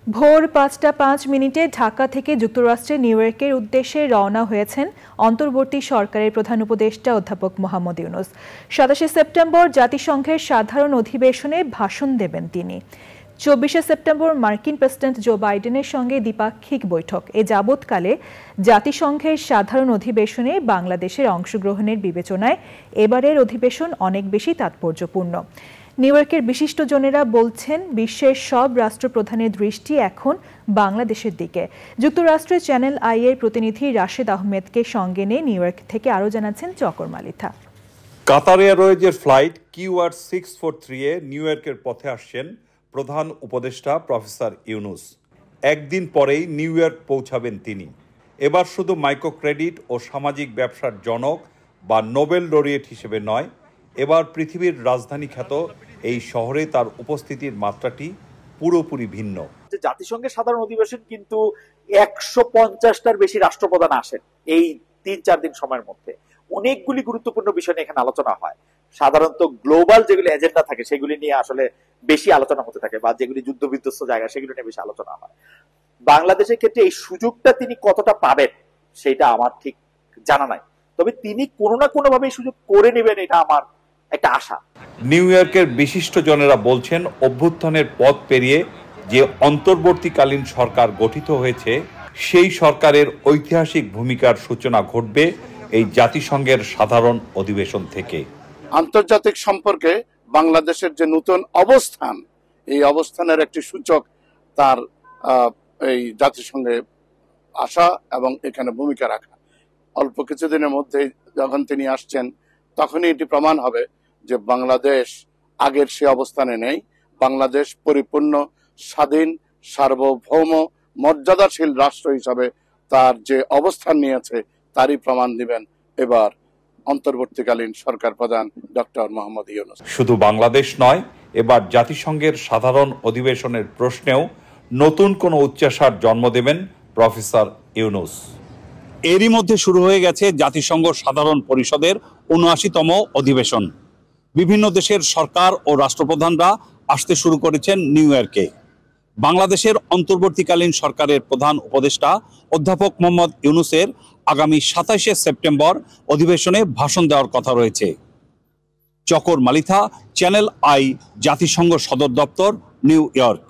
ভোর ৫টা ৫ মিনিটে ঢাকা থেকে যুক্তরাষ্ট্রের নিউ ইয়র্কের উদ্দেশ্যে রওনা হয়েছেন অন্তর্বর্তী সরকারের প্রধান উপদেষ্টা অধ্যাপক মোহাম্মদ ইউনূস। ২৭শে সেপ্টেম্বর জাতিসংঘের সাধারণ অধিবেশনে ভাষণ দেবেন তিনি। ২৪শে সেপ্টেম্বর মার্কিন প্রেসিডেন্ট জো বাইডেনের সঙ্গে দ্বিপাক্ষিক বৈঠক। এ যাবৎকালে জাতিসংঘের সাধারণ অধিবেশনে বাংলাদেশের অংশগ্রহণের বিবেচনায় এবারের অধিবেশন অনেক বেশি তাৎপর্যপূর্ণ। নিউ ইয়র্কের বিশিষ্টজনেরা বলছেন, বিশ্বের সব রাষ্ট্রপ্রধানের দৃষ্টি এখন বাংলাদেশের দিকে। যুক্তরাষ্ট্রের চ্যানেল আই এর প্রতিনিধি রাশেদ আহমেদকে সঙ্গে নিয়ে নিউ ইয়র্ক থেকে আরও জানাচ্ছেন চকর মালিথা। কাতার এয়ারওয়েজের ফ্লাইট কিউআর 643 এ নিউ ইয়র্কের পথে আসছেন প্রধান উপদেষ্টা প্রফেসর ইউনূস। একদিন পরেই নিউ ইয়র্ক পৌঁছাবেন তিনি। এবার শুধু মাইক্রো ক্রেডিট ও সামাজিক ব্যবসার জনক বা নোবেল লরিয়েট হিসেবে নয়, এবার পৃথিবীর রাজধানী খ্যাত এই শহরে তার উপস্থিতির মাত্রাটি পুরোপুরি ভিন্ন। জাতিসংঘের সাধারণ অধিবেশন কিন্তু ১৫০টার বেশি রাষ্ট্রপ্রধান আসেন এই ৩-৪ দিন সময়ের মধ্যে। অনেকগুলি গুরুত্বপূর্ণ বিষয় নিয়ে এখানে আলোচনা হয়। সাধারণত গ্লোবাল যেগুলি এজেন্ডা থাকে সেগুলি নিয়ে আসলে বেশি আলোচনা হতে থাকে, বা যেগুলি যুদ্ধ বিধ্বস্ত জায়গা সেগুলি নিয়ে বেশি আলোচনা হয়। বাংলাদেশের ক্ষেত্রে এই সুযোগটা তিনি কতটা পাবেন সেটা আমার ঠিক জানা নাই, তবে তিনি কোনো না কোনো ভাবে এই সুযোগ করে নেবেন, এটা আমার একটা আশা। নিউ ইয়র্কের বিশিষ্টজনেরা বলছেন, অভ্যুত্থানের পথ পেরিয়ে যে অন্তর্বর্তীকালীন সরকার গঠিত হয়েছে, সেই সরকারের ঐতিহাসিক ভূমিকার সূচনা ঘটবে এই জাতিসংঘের সাধারণ অধিবেশন থেকে। আন্তর্জাতিক সম্পর্কে বাংলাদেশের যে নতুন অবস্থান, এই অবস্থানের একটি সূচক তার এই জাতিসংঘে আসা এবং এখানে ভূমিকা রাখা। অল্প কিছুদিনের মধ্যে যখন তিনি আসছেন, তখনই এটি প্রমাণ হবে যে বাংলাদেশ আগের সে অবস্থানে নেই। বাংলাদেশ পরিপূর্ণ স্বাধীন, সার্বভৌম, মর্যাদাশীল রাষ্ট্র হিসাবে তার যে অবস্থান নিয়েছে তারই প্রমাণ দিবেন এবার অন্তর্বর্তীকালীন সরকার প্রধান ডক্টর মোহাম্মদ ইউনূস। শুধু বাংলাদেশ নয়, এবার জাতিসংঘের সাধারণ অধিবেশনের প্রশ্নেও নতুন কোনো উচ্চাশার জন্ম দেবেন প্রফেসর ইউনূস। এরই মধ্যে শুরু হয়ে গেছে জাতিসংঘ সাধারণ পরিষদের ৭৯তম অধিবেশন। বিভিন্ন দেশের সরকার ও রাষ্ট্রপ্রধানরা আসতে শুরু করেছেন নিউ ইয়র্কে। বাংলাদেশের অন্তর্বর্তীকালীন সরকারের প্রধান উপদেষ্টা অধ্যাপক মোহাম্মদ ইউনূসের আগামী ২৭শে সেপ্টেম্বর অধিবেশনে ভাষণ দেওয়ার কথা রয়েছে। চকর মালিথা, চ্যানেল আই, জাতিসংঘ সদর দপ্তর, নিউ ইয়র্ক।